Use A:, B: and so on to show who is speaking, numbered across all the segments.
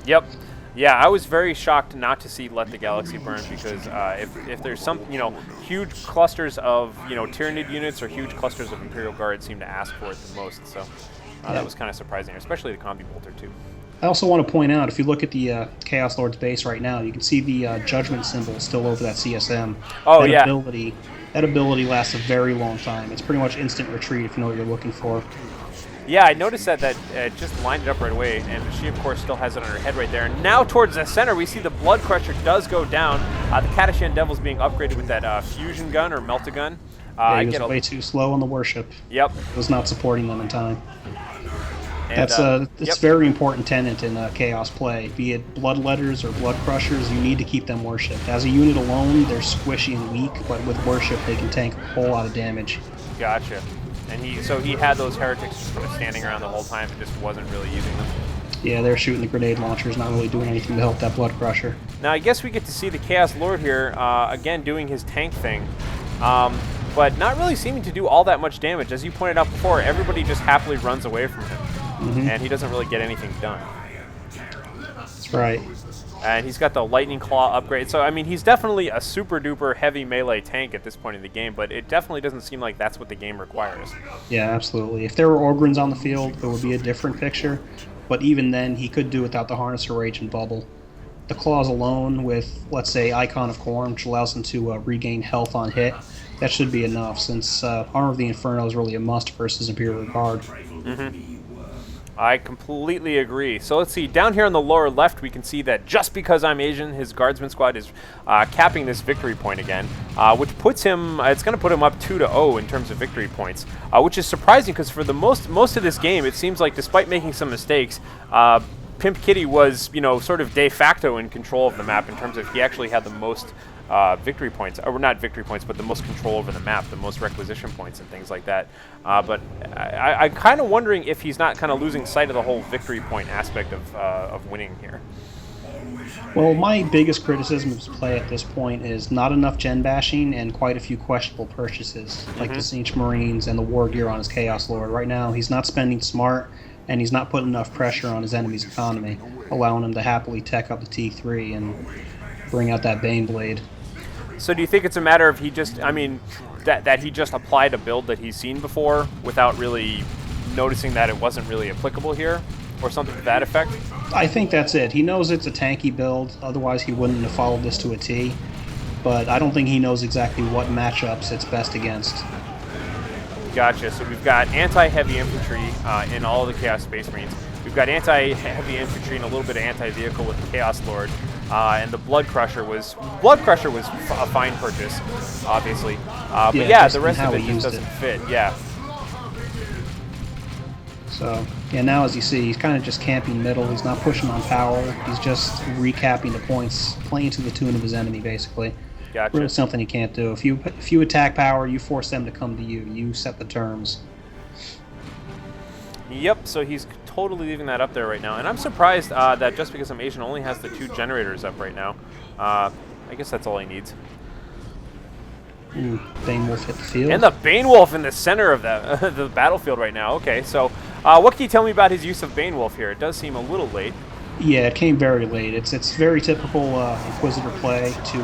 A: Yep. Yeah, I was very shocked not to see Let the Galaxy Burn because if there's some, huge clusters of, Tyranid units or huge clusters of Imperial Guard seem to ask for it the most. So that was kind of surprising, especially the Combi Bolter, too.
B: I also want to point out, if you look at the Chaos Lord's base right now, you can see the Judgment symbol still over that CSM.
A: Oh,
B: that
A: yeah.
B: that ability lasts a very long time. It's pretty much instant retreat if you know what you're looking for.
A: Yeah, I noticed that just lined it up right away, and she, of course, still has it on her head right there. And now towards the center, we see the Blood Crusher does go down. The Kadashan Devil's being upgraded with that fusion gun or melt-a-gun.
B: He was way too slow on the worship.
A: Yep.
B: It was not supporting them in time.
A: And,
B: That's very important tenet in Chaos play. Be it Bloodletters or Blood Crushers, you need to keep them worshipped. As a unit alone, they're squishy and weak, but with worship, they can tank a whole lot of damage.
A: Gotcha. And he had those heretics just sort of standing around the whole time and just wasn't really using them.
B: Yeah, they're shooting the grenade launchers, not really doing anything to help that Blood Crusher.
A: Now, I guess we get to see the Chaos Lord here, again, doing his tank thing. But not really seeming to do all that much damage. As you pointed out before, everybody just happily runs away from him. And he doesn't really get anything done.
B: That's right.
A: And he's got the Lightning Claw upgrade. So, I mean, he's definitely a super-duper heavy melee tank at this point in the game, but it definitely doesn't seem like that's what the game requires.
B: Yeah, absolutely. If there were Ogrins on the field, it would be a different picture. But even then, he could do without the Harnesser Rage and Bubble. The Claws alone with, let's say, Icon of Khorne, which allows him to regain health on hit, that should be enough, since Armor of the Inferno is really a must versus Imperial Guard.
A: I completely agree. So let's see, down here on the lower left, we can see that just because I'm Asian, his guardsman squad is capping this victory point again, which puts him, it's going to put him up 2-0 in terms of victory points, which is surprising because for the most of this game, it seems like despite making some mistakes, Pimp Kitty was, sort of de facto in control of the map in terms of he actually had the most victory points, or not victory points, but the most control over the map, the most requisition points and things like that. But I'm kind of wondering if he's not kind of losing sight of the whole victory point aspect of winning here.
B: Well, my biggest criticism of his play at this point is not enough gen bashing and quite a few questionable purchases, like the Tzeentch Marines and the war gear on his Chaos Lord. Right now, he's not spending smart, and he's not putting enough pressure on his enemy's economy, allowing him to happily tech up the T3 and bring out that Baneblade.
A: So do you think it's a matter of he just, that he just applied a build that he's seen before without really noticing that it wasn't really applicable here, or something to that effect?
B: I think that's it. He knows it's a tanky build, otherwise he wouldn't have followed this to a T, but I don't think he knows exactly what matchups it's best against.
A: Gotcha. So we've got anti-heavy infantry in all of the Chaos Space Marines. We've got anti-heavy infantry and a little bit of anti-vehicle with the Chaos Lord. And the Blood Crusher was a fine purchase, obviously. But yeah, the rest of it just doesn't fit. Yeah.
B: So yeah, now as you see, he's kind of just camping middle. He's not pushing on power. He's just recapping the points, playing to the tune of his enemy, basically.
A: Gotcha.
B: Really something you can't do. If you attack power, you force them to come to you. You set the terms.
A: Yep, so he's totally leaving that up there right now. And I'm surprised that just because I'm Asian only has the 2 generators up right now. I guess that's all he needs.
B: Banewolf hit the field.
A: And the Banewolf in the center of the battlefield right now. Okay, so what can you tell me about his use of Banewolf here? It does seem a little late.
B: Yeah, it came very late. It's very typical Inquisitor play to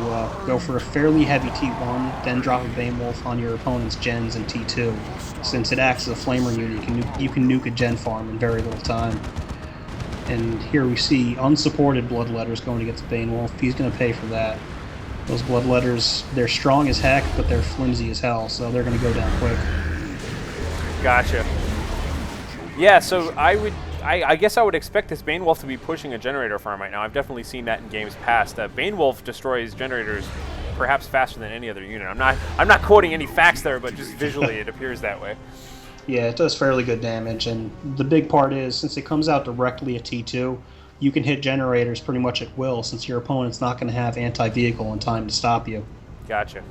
B: go for a fairly heavy T1, then drop a Banewolf on your opponent's gens in T2. Since it acts as a flamer unit, you can nuke a gen farm in very little time. And here we see unsupported Bloodletters going against Banewolf. He's going to pay for that. Those Bloodletters, they're strong as heck, but they're flimsy as hell, so they're going to go down quick.
A: Gotcha. Yeah, so I guess I would expect this Banewolf to be pushing a generator farm right now. I've definitely seen that in games past. Banewolf destroys generators perhaps faster than any other unit. I'm not quoting any facts there, but just visually it appears that way.
B: Yeah, it does fairly good damage, and the big part is, since it comes out directly at T2, you can hit generators pretty much at will, since your opponent's not going to have anti-vehicle in time to stop you.
A: Gotcha.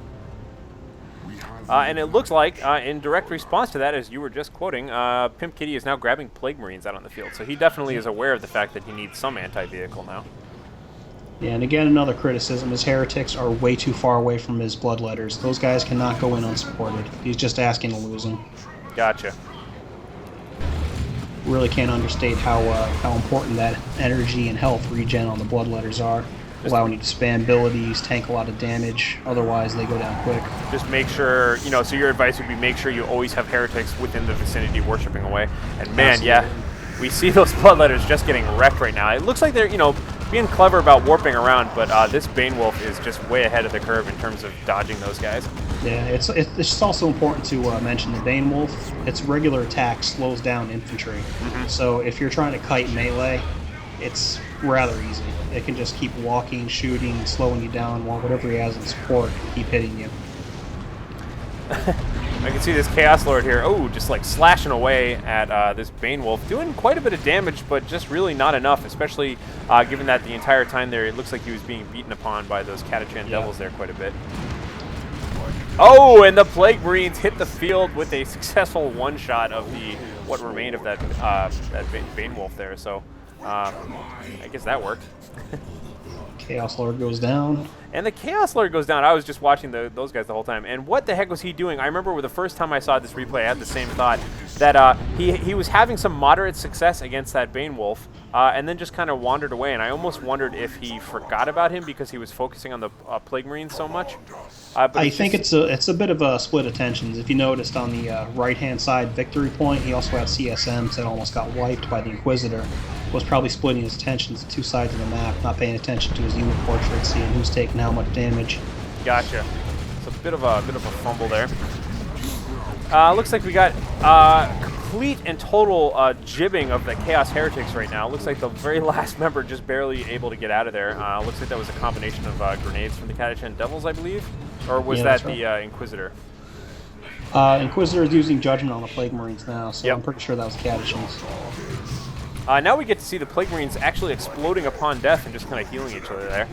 A: And it looks like, in direct response to that, as you were just quoting, Pimp Kitty is now grabbing Plague Marines out on the field. So he definitely is aware of the fact that he needs some anti-vehicle now.
B: Yeah, and again, another criticism, his Heretics are way too far away from his Bloodletters. Those guys cannot go in unsupported. He's just asking to lose them.
A: Gotcha.
B: Really can't understate how important that energy and health regen on the bloodletters are, allowing you to spam abilities, tank a lot of damage. Otherwise, they go down quick.
A: Just make sure, you know, so your advice would be make sure you always have heretics within the vicinity worshiping away. And man,
B: Absolutely.
A: yeah, we see those bloodletters just getting wrecked right now. It looks like they're, you know, being clever about warping around, but this Bane Wolf is just way ahead of the curve in terms of dodging those guys.
B: Yeah, it's just also important to mention the Bane Wolf. Its regular attack slows down infantry. So if you're trying to kite melee, it's rather easy. It can just keep walking, shooting, slowing you down while whatever he has in support can keep hitting you.
A: I can see this Chaos Lord here, just like slashing away at this Bane Wolf, doing quite a bit of damage, but just really not enough, especially given that the entire time there, it looks like he was being beaten upon by those Catachan Devils there quite a bit. Oh, and the Plague Marines hit the field with a successful one-shot of what remained of that Bane Wolf there, so I guess that worked.
B: Chaos Lord goes down.
A: And the Chaos Lord goes down. I was just watching those guys the whole time. And what the heck was he doing? I remember the first time I saw this replay, I had the same thought, that he was having some moderate success against that Bane Wolf, and then just kind of wandered away. And I almost wondered if he forgot about him because he was focusing on the Plague Marines so much. But
B: I think it's a bit of a split attentions. If you noticed on the right-hand side victory point, he also had CSMs that almost got wiped by the Inquisitor. Was probably splitting his attentions to two sides of the map, not paying attention to his unit portrait, seeing who's taking how much damage.
A: Gotcha. It's a bit of a fumble there. Looks like we got complete and total jibbing of the Chaos Heretics right now. Looks like the very last member just barely able to get out of there. Looks like that was a combination of grenades from the Catachan Devils, I believe, or was that the Inquisitor?
B: Inquisitor is using Judgment on the Plague Marines now, so I'm pretty sure that was Catachans.
A: Now we get to see the Plague Marines actually exploding upon death and just kind of healing each other there.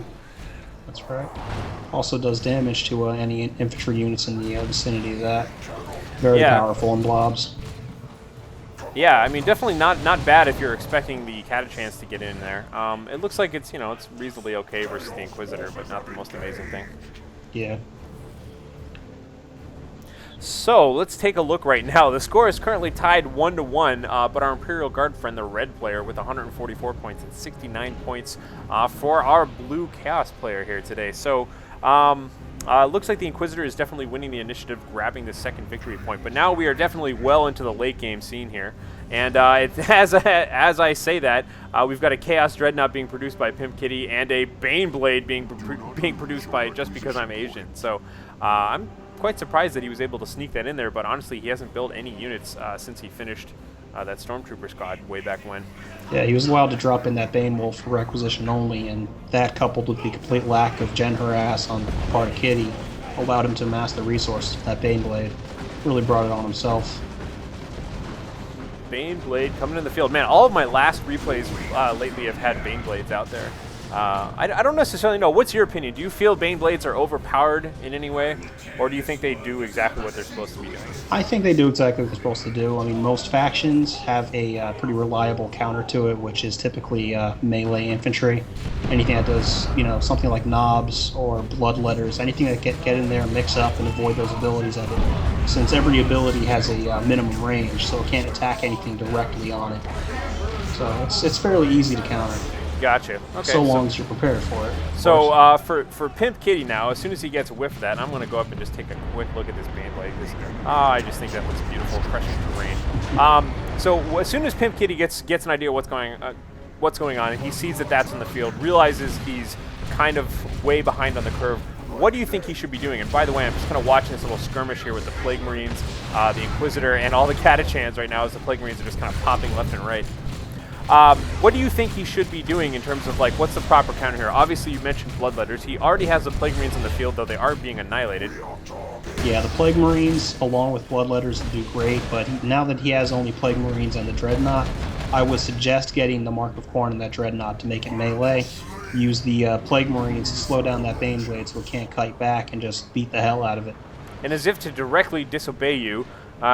B: That's right. Also does damage to any infantry units in the vicinity of that. Very powerful in blobs.
A: Yeah, I mean, definitely not bad if you're expecting the Catachans to get in there. It looks like it's, you know, it's reasonably okay versus the Inquisitor, but not the most amazing thing.
B: Yeah.
A: So let's take a look right now. The score is currently tied 1-1, but our Imperial Guard friend, the red player, with 144 points and 69 points for our blue Chaos player here today. So looks like the Inquisitor is definitely winning the initiative, grabbing the second victory point. But now we are definitely well into the late game scene here. And as I say that, we've got a Chaos Dreadnought being produced by Pimp Kitty and a Bane Blade being produced by Just Because I'm Asian. So I'm quite surprised that he was able to sneak that in there, but honestly, he hasn't built any units since he finished that Stormtrooper squad way back when.
B: Yeah, he was allowed to drop in that Bane Wolf for requisition only, and that coupled with the complete lack of gen harass on the part of Kitty allowed him to amass the resources for that Bane Blade. Really brought it on himself.
A: Bane Blade coming in the field. Man, all of my last replays lately have had Bane Blades out there. I don't necessarily know. What's your opinion? Do you feel Bane Blades are overpowered in any way? Or do you think they do exactly what they're supposed to be doing?
B: I think they do exactly what they're supposed to do. I mean, most factions have a pretty reliable counter to it, which is typically melee infantry. Anything that does, you know, something like knobs or bloodletters, anything that get in there, mix up, and avoid those abilities of it. Since every ability has a minimum range, so it can't attack anything directly on it. So it's fairly easy to counter.
A: Gotcha. Okay.
B: So long as you're prepared for it.
A: So for Pimp Kitty now, as soon as he gets a whiff of that, I'm going to go up and just take a quick look at this Bane Blade. I just think that looks beautiful, crushing terrain. So as soon as Pimp Kitty gets an idea what's going on, and he sees that that's in the field, realizes he's kind of way behind on the curve. What do you think he should be doing? And by the way, I'm just kind of watching this little skirmish here with the Plague Marines, the Inquisitor, and all the Catachans right now as the Plague Marines are just kind of popping left and right. What do you think he should be doing in terms of, like, what's the proper counter here? Obviously, you mentioned Bloodletters. He already has the Plague Marines in the field, though they are being annihilated.
B: Yeah, the Plague Marines, along with Bloodletters, do great, but now that he has only Plague Marines and the Dreadnought, I would suggest getting the Mark of Khorne in that Dreadnought to make it melee. Use the Plague Marines to slow down that Bane Blade so it can't kite back and just beat the hell out of it.
A: And as if to directly disobey you,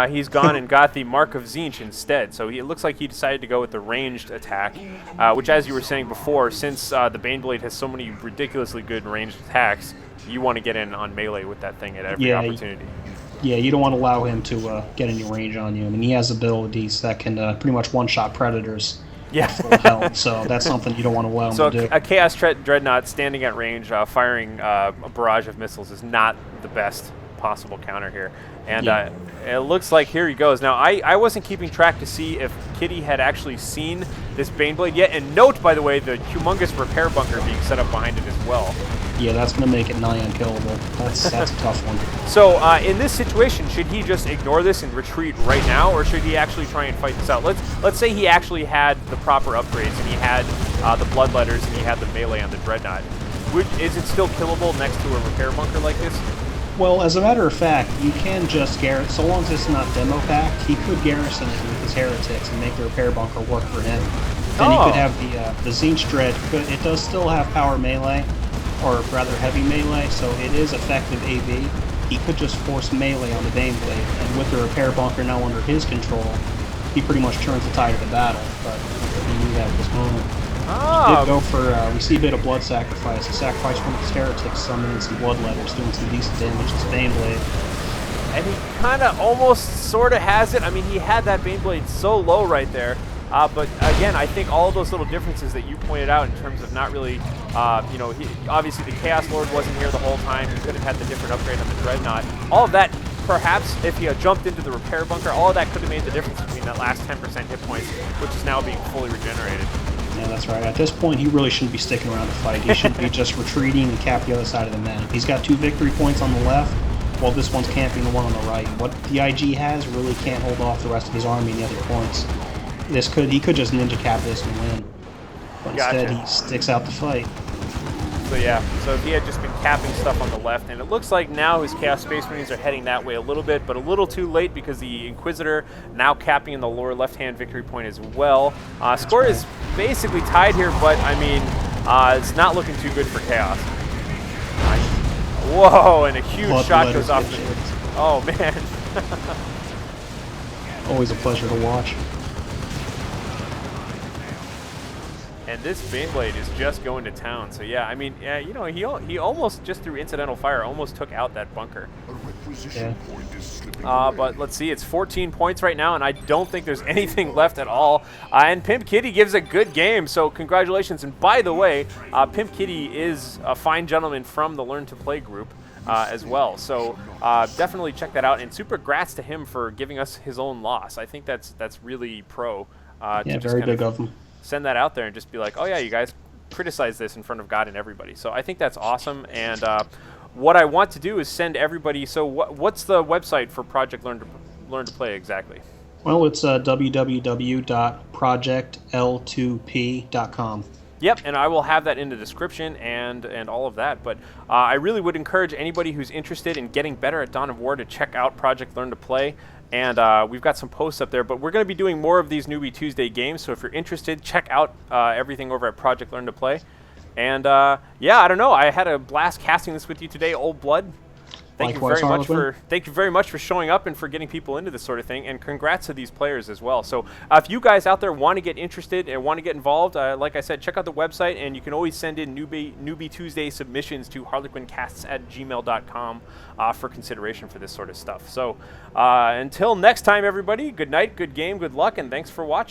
A: he's gone and got the Mark of Tzeentch instead. So it looks like he decided to go with the ranged attack, which, as you were saying before, since the Bane Blade has so many ridiculously good ranged attacks, you want to get in on melee with that thing at every opportunity.
B: Yeah, you don't want to allow him to get any range on you. I mean, he has abilities that can pretty much one-shot predators
A: Yeah.
B: at full health, so that's something you don't want to allow him
A: So
B: to do.
A: a Chaos Dreadnought standing at range, firing a barrage of missiles is not the best possible counter here. And
B: Yeah.
A: it looks like here he goes. Now, I wasn't keeping track to see if Kitty had actually seen this Baneblade yet. And note, by the way, the humongous repair bunker being set up behind it as well.
B: Yeah, that's going to make it nigh unkillable. That's a tough one.
A: So in this situation, should he just ignore this and retreat right now, or should he actually try and fight this out? Let's say he actually had the proper upgrades and he had the Bloodletters and he had the melee on the Dreadnought. Is it still killable next to a repair bunker like this?
B: Well, as a matter of fact, you can just garrison, so long as it's not demo packed, he could garrison it with his heretics and make the repair bunker work for him. Then he could have the Zinch Dread, but it does still have power melee, or rather heavy melee, so it is effective AV. He could just force melee on the Baneblade, and with the repair bunker now under his control, he pretty much turns the tide of the battle, but he knew that at this moment. He did go for, we see a bit of blood sacrifice. He sacrificed one of his heretics, summoning some Bloodletters, doing some decent damage to his Baneblade.
A: And he kind of almost sort of has it. I mean, he had that Baneblade so low right there. But again, I think all of those little differences that you pointed out in terms of not really, you know, obviously the Chaos Lord wasn't here the whole time. He could have had the different upgrade on the Dreadnought. All of that, perhaps, if he had jumped into the repair bunker, all of that could have made the difference between that last 10% hit points, which is now being fully regenerated.
B: Yeah, that's right. At this point, he really shouldn't be sticking around to fight. He should be just retreating and cap the other side of the map. He's got 2 victory points on the left, while this one's camping the one on the right. What the IG has really can't hold off the rest of his army and the other points. He could just ninja cap this and win. But instead, he sticks out the fight.
A: So yeah, so he had just been capping stuff on the left, and it looks like now his Chaos Space Marines are heading that way a little bit, but a little too late because the Inquisitor now capping in the lower left-hand victory point as well. Score is basically tied here, but I mean, it's not looking too good for Chaos. Whoa, and a huge shot goes off the... Oh, man.
B: Always a pleasure to watch.
A: And this Baneblade is just going to town. So yeah, I mean, you know, he almost, just through incidental fire, almost took out that bunker.
B: Yeah.
A: But let's see, it's 14 points right now, and I don't think there's anything left at all. And Pimp Kitty gives a good game, so congratulations. And by the way, Pimp Kitty is a fine gentleman from the Learn to Play group as well. So definitely check that out, and super grats to him for giving us his own loss. I think that's really pro.
B: Yeah, very big of him.
A: Send that out there and just be like, oh yeah, you guys criticize this in front of God and everybody. So I think that's awesome. And what I want to do is send everybody. So what's the website for Project Learn to Play exactly?
B: Well, it's www.ProjectL2P.com.
A: Yep, and I will have that in the description and all of that. But I really would encourage anybody who's interested in getting better at Dawn of War to check out Project Learn to Play. And we've got some posts up there, but we're going to be doing more of these Newbie Tuesday games. So if you're interested, check out everything over at Project Learn to Play. And yeah, I don't know. I had a blast casting this with you today, Old Blood. Thank you very much for showing up and for getting people into this sort of thing, and congrats to these players as well. So if you guys out there want to get interested and want to get involved, like I said, check out the website, and you can always send in Newbie Tuesday submissions to HarlequinCasts@gmail.com for consideration for this sort of stuff. So until next time, everybody, good night, good game, good luck, and thanks for watching.